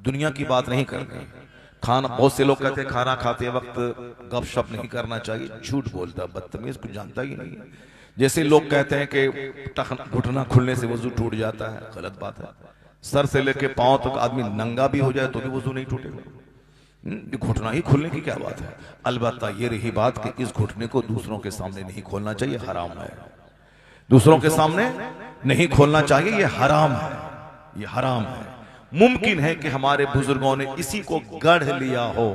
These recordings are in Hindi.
दुनिया की बात नहीं करनी। खाना, बहुत से लोग कहते हैं खाना खाते वक्त गपशप नहीं करना चाहिए, झूठ बोलता, बदतमीज, कुछ जानता ही नहीं है। जैसे लोग कहते हैं कि घुटना खुलने से वजू टूट जाता है, गलत बात है। सर से लेके पांव तक आदमी नंगा भी हो जाए तो भी वजू नहीं टूटेगा। घुटना ही खुलने की क्या बात है। अलबत्ता ये रही बात कि इस घुटने को दूसरों के सामने नहीं खोलना चाहिए, हराम है। दूसरों के सामने नहीं खोलना चाहिए, ये हराम है, ये हराम है। मुमकिन है कि हमारे बुजुर्गों ने इसी को गढ़ लिया हो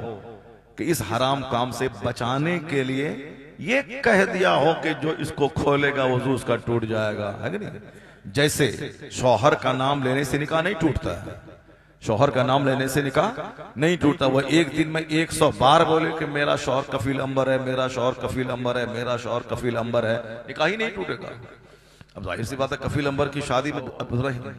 कि इस हराम काम से बचाने के लिए ये कह दिया हो कि जो इसको खोलेगा वजू उसका टूट जाएगा, है कि नहीं। जैसे शौहर का नाम लेने से निकाह नहीं टूटता है, शौहर का नाम लेने से निकाह नहीं टूटता। वह एक दिन में 100 बार बोले कि मेरा शौहर कफील अंबर है, मेरा शौहर कफील अंबर है, मेरा शौहर कफील अंबर है, निकाह ही नहीं टूटेगा। अब जाहिर सी बात है, कफील अंबर की शादी में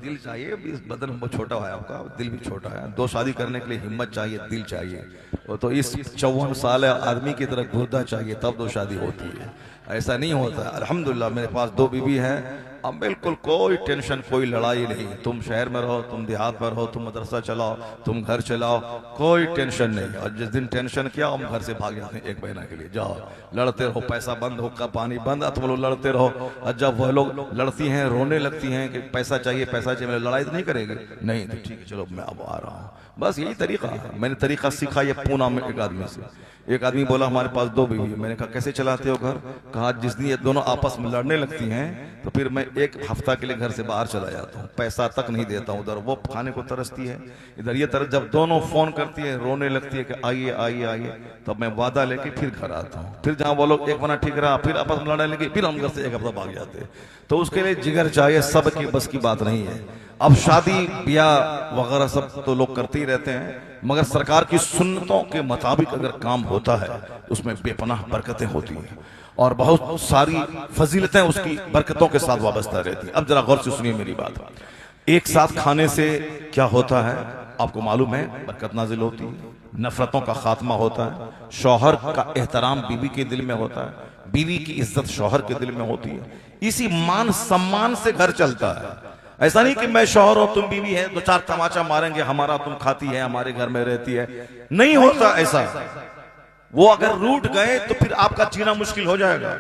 दिल चाहिए, बदन बहुत छोटा है आपका, दिल भी छोटा है। 2 शादी करने के लिए हिम्मत चाहिए, दिल चाहिए। वो तो इस 54 साल आदमी की तरह गुर्दा चाहिए, तब 2 शादी होती है। ऐसा नहीं होता। अल्हम्दुलिल्लाह मेरे पास 2 बीवी है। अब बिल्कुल कोई टेंशन, कोई लड़ाई नहीं। तुम शहर में रहो, तुम देहात में रहो, तुम मदरसा चलाओ, तुम घर चलाओ, कोई टेंशन नहीं। और जिस दिन टेंशन किया हम घर से भाग जाते हैं 1 महीना के लिए। जाओ लड़ते रहो, पैसा बंद, हुक्का पानी बंद, तुम लोग लड़ते रहो। और जब वह लोग लड़ती हैं, रोने लगती हैं कि पैसा चाहिए, पैसा चाहिए, लड़ाई तो नहीं करेगी, नहीं तो ठीक है चलो मैं अब आ रहा हूँ। बस यही तरीका है। मैंने तरीका सीखा ये पूना में एक आदमी से। एक आदमी बोला हमारे पास 2 बीवी। मैंने कहा कैसे चलाते हो घर। कहा जिस दिन ये दोनों आपस में लड़ने लगती हैं तो फिर मैं 1 हफ्ता के लिए घर से बाहर चला जाता हूँ, पैसा तक नहीं देता हूँ। उधर वो खाने को तरसती है, इधर ये तरस। जब दोनों फोन करती है, रोने लगती है कि आइए आइए आइए, तब मैं वादा लेके फिर घर आता हूँ। फिर जहाँ वो लोग 1 महीना ठीक रहा, फिर आपस में लड़ने लगे, फिर हम घर से 1 हफ्ता भाग जाते। तो उसके लिए जिगर चाहिए, सब की बस की बात नहीं है। अब शादी ब्याह वगैरह सब तो लोग करते ही रहते हैं, मगर सरकार की सुन्नतों के मुताबिक अगर काम होता है उसमें बेपनाह बरकतें होती हैं और बहुत सारी फजीलतें उसकी बरकतों के साथ वाबस्ता रहती हैं। अब जरा गौर से सुनिए मेरी बात। एक साथ खाने से क्या होता है आपको मालूम है, बरकत नाजिल होती है, नफरतों का खात्मा होता है, शौहर का एहतराम बीवी के दिल में होता है, बीवी की इज्जत शौहर के दिल में होती है। इसी मान सम्मान से घर चलता है। ऐसा नहीं कि मैं शौहर हूं तुम बीवी है, 2-4 तमाचा मारेंगे, हमारा तुम खाती है, हमारे घर में रहती है, नहीं होता ऐसा। वो अगर रूठ गए तो फिर आपका जीना मुश्किल हो जाएगा।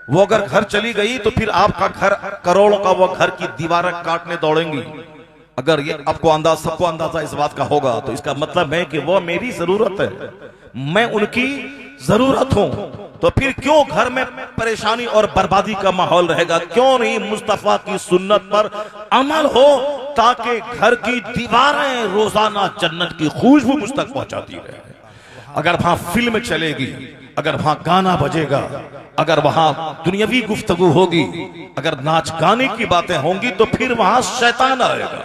वो अगर घर चली गई तो फिर आपका घर, करोड़ों का वो घर की दीवारें काटने दौड़ेंगी। अगर ये आपको अंदाज, सबको अंदाजा इस बात का होगा तो इसका मतलब है कि वो मेरी जरूरत है, मैं उनकी जरूरत हूं। तो फिर क्यों घर में परेशानी और बर्बादी का माहौल रहेगा। क्यों नहीं मुस्तफा की सुन्नत पर अमल हो ताकि घर की दीवारें रोजाना जन्नत की खुशबू मुझ तक पहुंचाती रहे। अगर वहां फिल्म चलेगी, अगर वहां गाना बजेगा, अगर वहां दुनियावी गुफ्तगू होगी, अगर नाच गाने की बातें होंगी तो फिर वहां शैतान आएगा।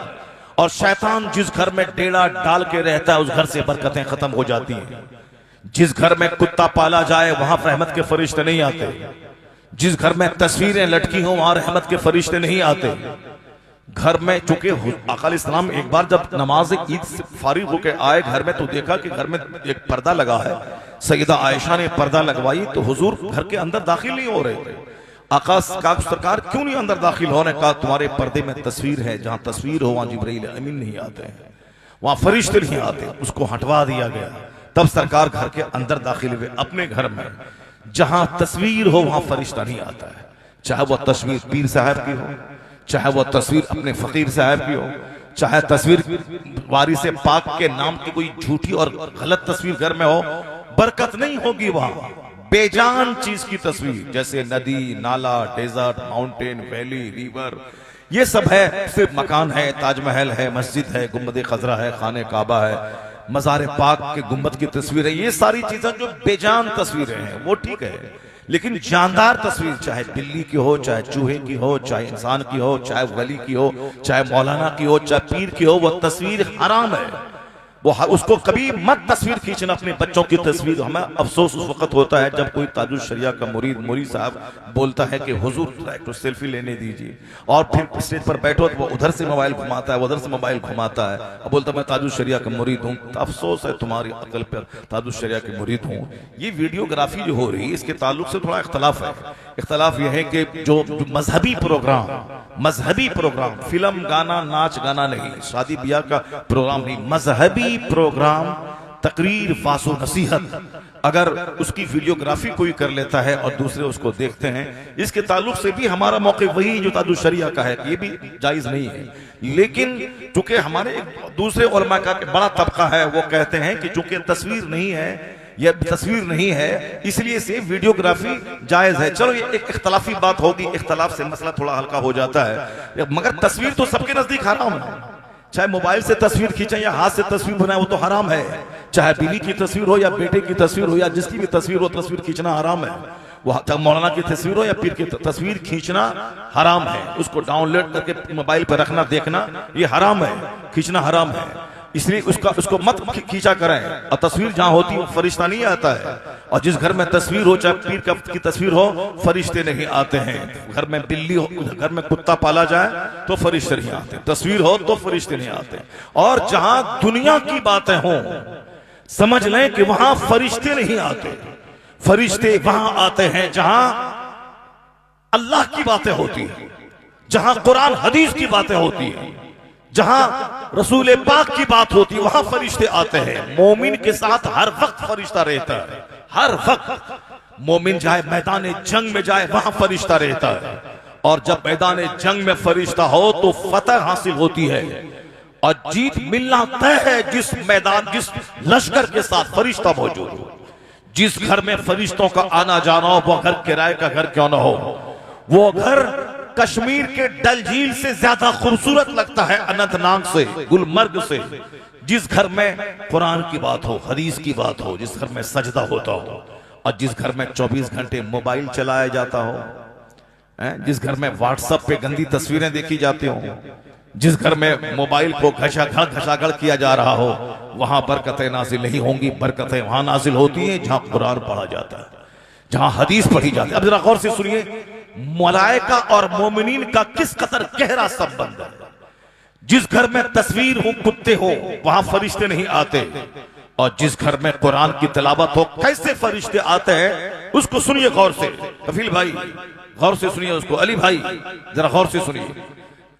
और शैतान जिस घर में डेरा डाल के रहता है उस घर से बरकतें खत्म हो जाती हैं। जिस घर में कुत्ता पाला जाए वहां रहमत के फरिश्ते नहीं आते। जिस घर में तस्वीरें लटकी हो वहां रहमत के फरिश्ते नहीं आते। घर में चूंकि आका इस्लाम एक बार जब नमाज ईद से फारिग होकर आए घर में तो देखा कि घर में एक पर्दा लगा है। सईदा आयशा ने पर्दा लगवाई तो हुजूर घर के अंदर दाखिल नहीं हो रहे थे। आका सरकार क्यों नहीं अंदर दाखिल होने का। तुम्हारे पर्दे में तस्वीर है, जहां तस्वीर हो वहां जिब्रील अमीन नहीं आते हैं, वहां फरिश्ते नहीं आते। उसको हटवा दिया गया। तब सरकार घर के अंदर दाखिल हुए। अपने घर में जहां तस्वीर हो वहां फरिश्ता नहीं आता है। चाहे वह तस्वीर पीर साहब की हो, चाहे वह तस्वीर अपने फकीर साहब की हो, चाहे तस्वीर वारिस पाक के नाम की कोई झूठी और गलत तस्वीर घर में हो, बरकत नहीं होगी। वहां बेजान चीज की तस्वीर जैसे नदी, नाला, डेजर्ट, माउंटेन, वैली, रिवर, ये सब है। सिर्फ मकान है, ताजमहल है, मस्जिद है, गुम्बद खजरा है, खाने काबा है, मज़ार पाक के गुम्बद की तस्वीर है। ये सारी चीजें जो बेजान तस्वीरें हैं वो ठीक है, लेकिन जानदार तस्वीर चाहे बिल्ली की हो, चाहे चूहे की हो, चाहे इंसान की हो, चाहे वली की हो, चाहे मौलाना की हो, चाहे पीर की हो, वो तस्वीर हराम है। उसको कभी मत तस्वीर खींचना अपने बच्चों की तस्वीर। हमें अफसोस उस वक्त होता है जब कोई ताजुल शरिया का मुरीद साहब बोलता है कि हुजूर एक तो सेल्फी लेने दीजिए, और फिर स्टेज पर बैठो तो वो उधर से मोबाइल घुमाता है, उधर से मोबाइल घुमाता है और बोलता मैं ताजुल शरिया का मुरीद हूँ। तो अफसोस है तुम्हारी अकल पर, ताजुल शरिया के मुरीद हूँ। ये वीडियोग्राफी जो हो रही है इसके ताल्लुक से थोड़ा इख्तलाफ है। इख्तलाफ यह है कि जो मजहबी प्रोग्राम, फिल्म गाना नाच गाना नहीं, शादी ब्याह का प्रोग्राम नहीं, मजहबी प्रोग्राम, तकरीर, वासो नसीहत, अगर उसकी वीडियोग्राफी कोई कर लेता है और दूसरे उसको देखते हैं, इसके ताल्लुक से भी हमारा मौके वही जो ताजुल शरिया का है, ये भी जायज नहीं है। लेकिन चूंकि हमारे दूसरे उलमा का बड़ा तबका है, वो कहते हैं कि चूंकि तस्वीर नहीं है इसलिए से वीडियोग्राफी जायज है। चलो ये एक इख्तलाफी बात होगी, इख्तलाफ से मसला थोड़ा हल्का हो जाता है, मगर तस्वीर तो सबके नजदीक हराम है। चाहे मोबाइल से तस्वीर खींचे या हाथ से तस्वीर बनाए, वो तो हराम है। चाहे बीवी की तस्वीर हो या बेटे की तस्वीर हो या जिसकी भी तस्वीर हो, तस्वीर खींचना हराम है। वो चाहे मौलाना की तस्वीर हो या पीर की तस्वीर खींचना हराम है। उसको डाउनलोड करके मोबाइल पर रखना, देखना, ये हराम है, खींचना हराम है। इसलिए उसको मत खींचा करें। और तस्वीर जहां होती है फरिश्ता नहीं आता है, और जिस घर में तस्वीर हो, चाहे पीर की तस्वीर हो, फरिश्ते नहीं आते हैं। घर में बिल्ली हो, घर में कुत्ता पाला जाए तो फरिश्ते नहीं आते, तस्वीर हो तो फरिश्ते नहीं आते। और जहां दुनिया की बातें हों, समझ लें कि वहां फरिश्ते नहीं आते। फरिश्ते वहां आते हैं जहां अल्लाह की बातें होती है, जहां कुरान हदीस की बातें होती है, जहां रसूल पाक की बात होती है, वहां फरिश्ते आते हैं। मोमिन के साथ हर वक्त फरिश्ता रहता है, हर वक्त। मोमिन जाए मैदान जंग में जाए, वहां फरिश्ता रहता है। और जब मैदान जंग में फरिश्ता हो तो फतह हासिल होती है और जीत मिलना तय है जिस मैदान, जिस लश्कर के साथ फरिश्ता मौजूद हो। जिस घर में फरिश्तों का आना जाना हो, वो घर किराए का घर क्यों ना हो, वो घर कश्मीर के डल झील से ज्यादा खूबसूरत लगता है अनंतनाग से, गुलमर्ग से। जिस घर में कुरान की बात हो, हदीस की बात हो, जिस घर में सजदा होता हो, और जिस घर में 24 घंटे मोबाइल चलाया जाता हो, जिस घर में व्हाट्सएप पे गंदी तस्वीरें देखी जाती हो, जिस घर में मोबाइल को घसाघड़ किया जा रहा हो, वहां बरकतें नाजिल नहीं होंगी। बरकतें वहां नाजिल होती हैं जहां कुरान पढ़ा जाता है, जहां हदीस पढ़ी जाती है। अब जरा गौर से सुनिए, मलाइका और मोमिनीन का किस कदर गहरा संबंध है। जिस घर में तस्वीर हो, कुत्ते हो, वहां फरिश्ते नहीं आते। और जिस घर में कुरान की तिलावत हो, कैसे फरिश्ते आते हैं, उसको सुनिए गौर से। कफील भाई गौर से सुनिए उसको, अली भाई जरा गौर से सुनिए।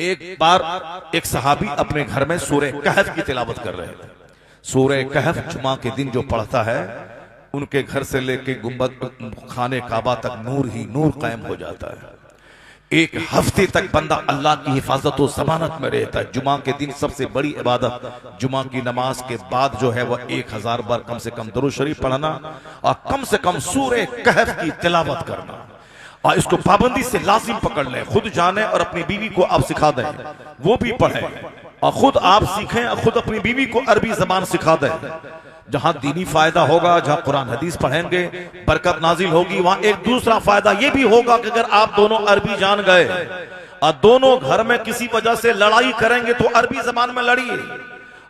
एक बार एक सहाबी अपने घर में सूरह कहफ की तिलावत कर रहे थे। सूरह कहफ जुमा के दिन जो पढ़ता है, उनके घर से लेके गुंबद खाने काबा तक नूर ही नूर कायम हो जाता है। एक हफ्ते तक बंदा अल्लाह की हिफाजत और जमानत में रहता है। जुमा के दिन सबसे बड़ी इबादत, जुमा की नमाज के बाद जो है वह 1000 बार कम से कम दुरूद शरीफ पढ़ना और कम से कम सूरह कहफ की तिलावत करना। और इसको पाबंदी से लाजिम पकड़ लें, खुद जाने और अपनी बीवी को आप सिखा दें, वो भी पढ़े, और खुद आप सीखें और खुद अपनी बीवी को अरबी जबान सिखा दें। जहां दीनी फायदा होगा, जहां कुरान हदीस पढ़ेंगे, बरकत नाजिल होगी। वहां एक दूसरा फायदा यह भी होगा कि अगर आप दोनों अरबी जान गए और दोनों घर में किसी वजह से लड़ाई करेंगे तो अरबी जबान में लड़िए,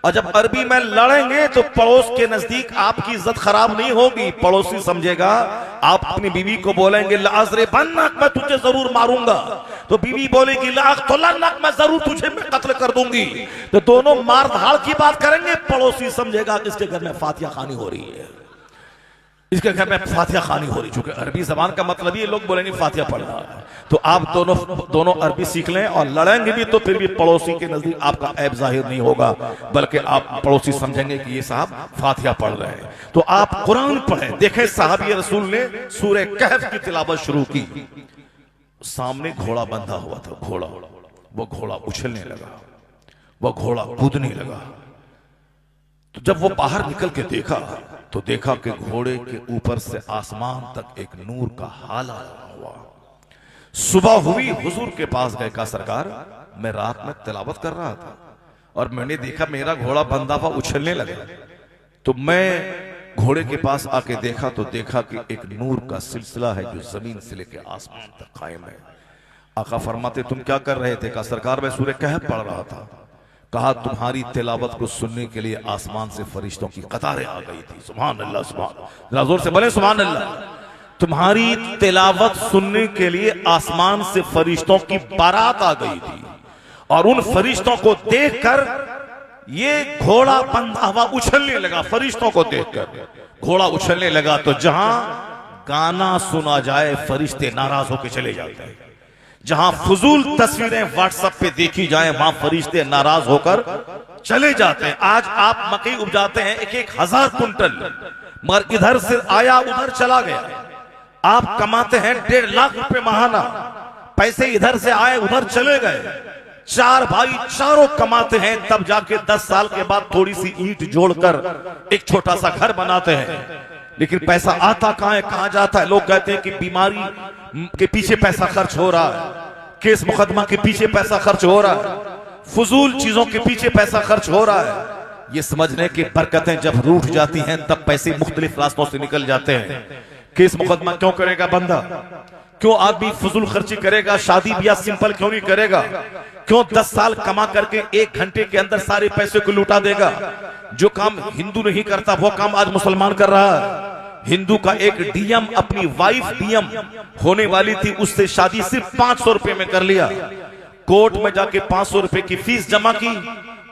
और जब अरबी में लड़ेंगे तो पड़ोस के नजदीक आपकी इज्जत खराब नहीं होगी। पड़ोसी समझेगा आप अपनी बीवी को बोलेंगे लाजरे बनक, मैं तुझे जरूर मारूंगा, तो बीवी बोलेगी लाख तो लन्नक, मैं जरूर तुझे मैं कत्ल कर दूंगी। तो दोनों मार धाड़ की बात करेंगे, पड़ोसी समझेगा कि इसके घर में फातिहा खानी हो रही है, इसके घर में फातिहा खानी हो रही। चूंकि अरबी जबान का मतलब ये लोग बोलेंगे फातिहा पढ़ रहा है, तो आप दोनों अरबी सीख लें, और लड़ेंगे भी तो फिर भी पड़ोसी के नजदीक आपका ऐब जाहिर नहीं होगा, बल्कि आप पड़ोसी समझेंगे कि ये साहब फातिहा पढ़ रहे हैं। तो आप कुरान पढ़ें। देखें साहबी रसूल ने सूरह कहफ की तिलावत शुरू की, सामने घोड़ा बंधा हुआ था, घोड़ा, वो घोड़ा उछलने लगा, वो घोड़ा कूदने लगा। तो जब वो बाहर निकल के देखा तो देखा कि घोड़े के ऊपर से आसमान तक एक नूर का हाला लगा हुआ। सुबह हुई, हुजूर के पास गए, कहा सरकार मैं रात में तिलावत कर रहा था और मैंने देखा मेरा घोड़ा बंधा हुआ उछलने लगा, तो मैं घोड़े के पास आके देखा तो देखा कि एक नूर का सिलसिला है जो जमीन से लेकर आसमान तक कायम है। आका फरमाते तुम क्या कर रहे थे? कहा सरकार मैं सूरह कहफ पढ़ रहा था। कहा तुम्हारी तिलावत को सुनने के लिए आसमान से फरिश्तों की कतारें आ गई थी। सुभान अल्लाह, सुभान, जोर से बोले सुभान अल्लाह। तुम्हारी तिलावत सुनने के लिए आसमान से फरिश्तों की बारात आ गई थी और उन फरिश्तों को देखकर ये घोड़ा बंधा हुआ उछलने लगा। फरिश्तों को देखकर घोड़ा उछलने लगा। तो जहां गाना सुना जाए फरिश्ते नाराज होकर चले जाते हैं। जहां फजूल तस्वीरें व्हाट्सएप पे देखी जाए वहां फरिश्ते नाराज होकर चले जाते हैं। आज आप मकई उपजाते हैं 1,000 कुंटल, मगर इधर से आया उधर चला गया। आप कमाते हैं 1.5 लाख रुपए महाना, पैसे इधर से आए उधर चले गए। 4 भाई चारों कमाते हैं, तब जाके 10 साल के बाद थोड़ी सी ईंट जोड़कर एक छोटा सा घर बनाते हैं। लेकिन पैसा आता कहां है, कहां जाता है? लोग कहते हैं कि बीमारी के पीछे पैसा खर्च हो रहा है, केस मुकदमा के पीछे पैसा खर्च हो रहा है, फजूल चीजों के पीछे पैसा खर्च हो रहा है। ये समझने की बरकतें जब रूठ जाती हैं तब पैसे मुख्तलिफ रास्तों से निकल जाते हैं। केस मुकदमा क्यों करेगा बंदा? क्यों आदमी फजूल खर्ची करेगा? शादी ब्याह सिंपल क्यों नहीं करेगा? क्यों 10 साल कमा करके 1 घंटे के अंदर सारे पैसे को लुटा देगा? जो काम हिंदू नहीं करता वो काम आज मुसलमान कर रहा है। हिंदू का एक डीएम अपनी वाइफ डीएम होने वाली थी, उससे शादी सिर्फ 500 रुपए में कर लिया। कोर्ट में जाके 500 रुपए की फीस जमा की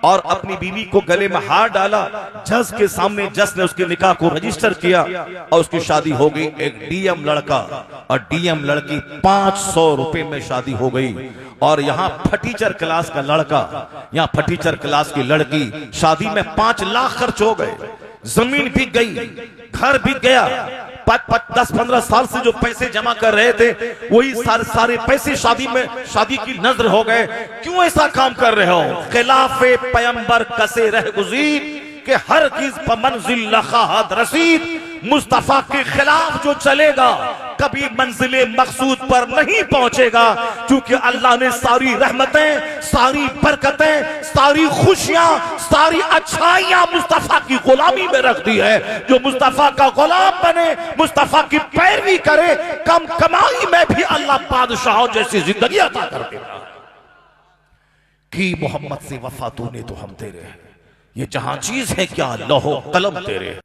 और अपनी बीवी को गले में हार डाला। जज के सामने जज ने उसके निकाह को रजिस्टर किया और उसकी शादी हो गई। एक डीएम लड़का और डीएम लड़की 500 रुपए में शादी हो गई। और यहाँ फटीचर क्लास का लड़का, यहाँ फटीचर क्लास की लड़की, शादी में 5 लाख खर्च हो गए। जमीन बिक गई, घर बिक गया। 10-15 साल से जो पैसे जमा कर रहे थे वही सारे पैसे शादी की नजर हो गए। क्यों ऐसा काम कर रहे हो? खिलाफे पैगंबर कसे रह गुज़ीर के हर चीज पर मंजिल लखाहत रसीद। मुस्तफा के खिलाफ जो चलेगा कभी मंजिले मकसूद पर नहीं पहुंचेगा, क्योंकि अल्लाह ने सारी रहमतें, सारी बरकतें, सारी खुशियां, सारी अच्छाइयां मुस्तफा की गुलामी में रख दी है। जो मुस्तफा का गुलाम बने, मुस्तफा की पैरवी करे, कम कमाई में भी अल्लाह बादशाहों जैसी जिंदगी अता कर देगा। कि मोहम्मद से वफा तूने तो हम तेरे, ये जहां चीज है क्या लौहो कलम तेरे।